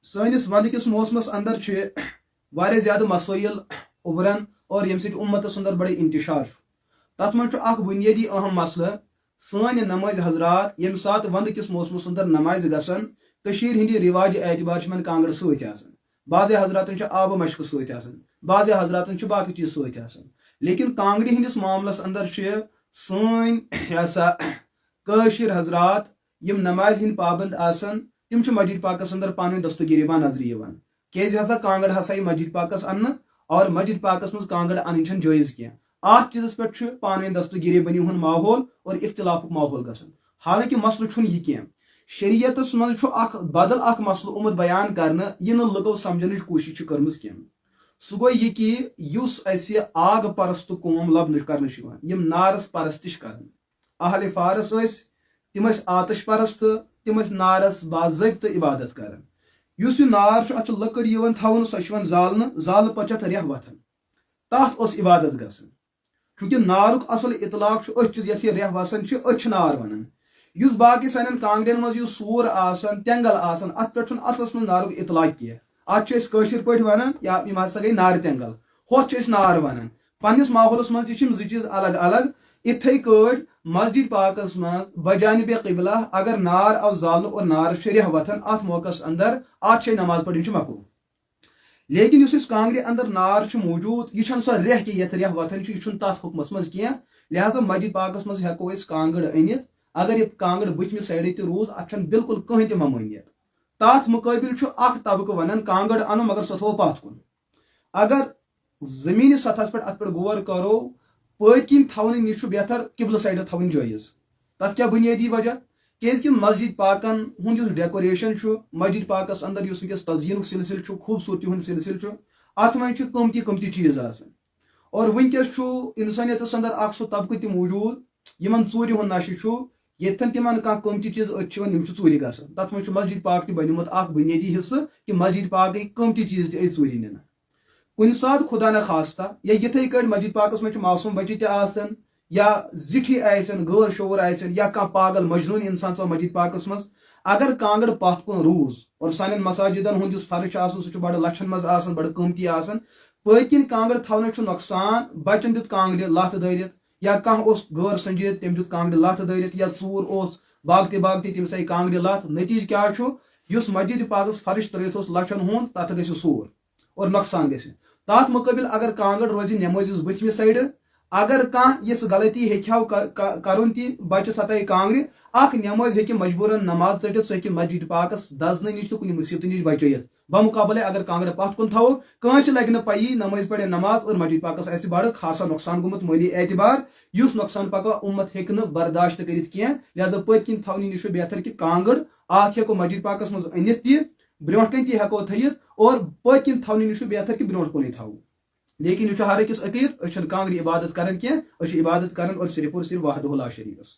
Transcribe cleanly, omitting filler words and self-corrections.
سٲنِس وندٕکِس موسمس اندر چھِ واریاہ زیادٕ مسٲیل اُبران اور ییٚمہِ سۭتۍ اُمتس اندر بڑٕ انتشار چھُ تتھ منٛز چھُ اکھ بُنیٲدی اہم مسلہٕ سٲنۍ نماز حضرات ییٚمہِ ساتہٕ ونٛدٕ موسمس اندر نمازِ گژھن کٔشیٖر ہٕنٛدِ رِواجہِ اعتبار چھِ یِمن کانٛگٕر سۭتۍ آسان بعضے حضراتن چھِ آبہٕ مشکہٕ سۭتۍ آسان بعضے حضراتن چھِ باقٕے چیٖز سۭتۍ آسان لیکن کانٛگرِ ہٕنٛدِس معاملس اندر چھِ سٲنۍ ہسا کٲشِر حضرات یِم نمازِ ہٕنٛدۍ پابنٛد آسان تِم چھِ مسجد پاکس اندر پانہٕ ؤنۍ دستگیٖری نظرِ یِوان کیازِ ہسا کانٛگٕر ہسا یہِ مسجد پاکس اننہٕ اور مسجد پاکس منٛز کانٛگٕر انٕنۍ چھنہٕ جٲیز کینٛہہ اتھ چیٖزس پٮ۪ٹھ چھُ پانہٕ ؤنۍ دستگیٖری بنی ہُنٛد ماحول اور اختلافُک ماحول گژھان حالانکہِ مسلہٕ چھُنہٕ یہِ کینٛہہ شریعتس منٛز چھُ اکھ بدل اکھ مسلہٕ آمُت بیان کرنہٕ یہِ نہٕ لُکو سمجھنٕچ کوٗشش چھِ کٔرمٕژ کینٛہہ سُہ گوٚو یہِ کہِ یُس اسہِ آگ پرست قوم لبنہٕ کرنہٕ چھُ یِوان یِم نارس پرستش کران اہلِ فارس ٲسۍ تِم ٲسۍ آتش پرست تِم ٲسۍ نارس باضٲبطہٕ عبادت کران یُس یہِ نار چھُ اتھ چھُ لٔکٕر یِوان تھاونہٕ سۄ چھِ یِوان زالنہٕ زالنہٕ پتہٕ چھِ اتھ ریٚہہ وتھان تتھ ٲس عبادت گژھان چوٗنٛکہِ نارُک اصل اطلاق چھُ أتھۍ چیٖز یتھ یہِ ریٚہہ وسان چھِ أتھۍ چھِ نار ونان یُس باقٕے سانٮ۪ن کانٛگرٮ۪ن منٛز یُس سوٗر آسان تینٛگل آسان اتھ پٮ۪ٹھ چھُنہٕ اصلس منٛز نارُک اطلاق کینٛہہ اتھ چھِ أسۍ کٲشِر پٲٹھۍ ونان یا یِم ہسا گٔے نارِ تینٛگل ہوٚتھ چھِ أسۍ نار ونان پننِس ماحولس منٛز تہِ چھِ یِم زٕ چیٖز الگ الگ اِتھٕے کٲٹھۍ مسجد پاکس منٛز بجانبِ قبلہ اگر نار آو زالنہٕ اور نارس چھِ ریٚہہ وتھان اتھ موقعس اندر اتھ جایہِ نماز پرٕنۍ چھِ مکروٗہ لیکن یُس أسۍ کانٛگرِ اندر نار چھُ موٗجوٗد یہِ چھنہٕ سۄ ریٚہہ کہِ یتھ ریٚہہ وتھان چھُ یہِ چھُنہٕ تتھ حُکمس منٛز کینٛہہ لہٰذا مسجد پاکس منٛز ہٮ۪کو أسۍ کانٛگٕر أنِتھ اگر یہِ کانٛگٕر بٕتھمہِ سایڈٕ تہِ روٗز اتھ چھنہٕ بالکل کٕہٕنۍ تہِ ممٲنیت تتھ مُقٲبِل چھُ اکھ طبقہٕ ونان کانٛگٕر انو مگر سۄ تھاوو پتھ کُن اگر زٔمیٖنی سطحس پٮ۪ٹھ اتھ پٮ۪ٹھ غور کرو پٔتۍ کِنۍ تھاونہٕ نِش چھُ بہتر قبلہٕ سایڈٕ تھاوٕنۍ جٲیز تتھ کیٛاہ بُنیٲدی وجہ کیازکہِ مسجد پاکن ہُنٛد یُس ڈیکوریشن چھُ مسجد پاکس اندر یُس ونکیٚس تزیٖنُک سلسلہٕ چھُ خوٗبصوٗرتی ہُنٛد سلسلہٕ چھُ اتھ منٛز چھِ قۭمتی قۭمتی چیٖز آسان اور ونکیٚس چھُ انسٲنیتس اندر اکھ سُہ طبقہٕ تہِ موٗجوٗد یِمن ژوٗرِ ہُنٛد نشہٕ چھُ ییٚتٮ۪ن تِمن کانٛہہ قۭمتی چیٖز أتھۍ چھِ یِوان یِم چھِ ژوٗرِ گژھان تتھ منٛز چھُ مسجد پاک تہِ بنیومُت اکھ بُنیٲدی حصہٕ کہِ مسجد پاک گٔے قۭمتی چیٖز تہِ أسۍ ژوٗرِ نِنہٕ کُنہِ ساتہٕ خدا نہ خاستہ یا یِتھٕے کٲٹھۍ مسجد پاکس منٛز چھِ معصوٗم بچہِ تہِ آسان یا زِٹھی آسن غٲر شعوٗر آسن یا کانٛہہ پاگل مجنوٗن انسان ژاو مسجد پاکس منٛز اگر کانٛگٕر پتھ کُن روٗز اور سانٮ۪ن مساجدن ہُنٛد یُس فرٕش چھُ آسان سُہ چھُ بڑٕ لچھن منٛز آسان بڑٕ قۭمتی آسان پٔتۍ کِنۍ کانٛگٕر تھاونس چھُ نۄقصان بچن دیُت کانٛگرِ لتھ دٲرِتھ یا کانٛہہ اوس غٲر سنجیٖد تٔمۍ دیُت کانٛگرِ لتھ دٲرِتھ یا ژوٗر اوس باغتہِ باغتہِ تٔمِس آیہِ کانٛگرِ لتھ نتیٖجہٕ کیٛاہ چھُ یُس مسجد پاکس فرٕش ترٲوِتھ اوس لچھن ہُنٛد تتھ گژھِ سوٗر اور نۄقصان گژھِ تتھ مُقٲبِل اگر کانٛگٕر روزِ نٮ۪مٲزِس بٕتھمہِ سایڈٕ اگر کانٛہہ یِژھ غلطی ہیٚکہِ ہاو کرُن تہِ بچہِ ستایہِ کانٛگرِ اکھ نٮ۪مٲزۍ ہیٚکہِ مجبوٗرن نماز ژٔٹِتھ سُہ ہیٚکہِ مسجد پاکس دزنہٕ نِش تہٕ کُنہِ مُصیبتہٕ نِش بچٲیِتھ بمقابلے اگر کانٛگٕر پتھ کُن تھاوو کٲنٛسہِ لگہِ نہٕ پیی نمٲزۍ پرِ نماز اور مسجد پاکس آسہِ بڑٕ خاصا نۄقصان گوٚمُت مٲلی اعتبار یُس نۄقصان پگاہ اُمت ہیٚکہِ نہٕ برداشت کٔرِتھ کینٛہہ لہٰذا پٔتۍ کِنۍ تھاونہٕ نِش چھُ بہتر کہِ کانٛگٕر اکھ ہیٚکو مسجد پاکس منٛز أنِتھ تہِ برونٛٹھ کَنۍ تہِ ہیٚکو تھٲیِتھ اور پٔتۍ کِنۍ تھاونہٕ نِش چھُ بہتر کہِ برونٛٹھ کُنٕے تھاوو لیکن یہِ چھُ ہر أکِس عقیٖد أسۍ چھِنہٕ کانٛگرِ عبادت کران کینٛہہ أسۍ چھِ عبادت کران اور صرف لا شریٖکس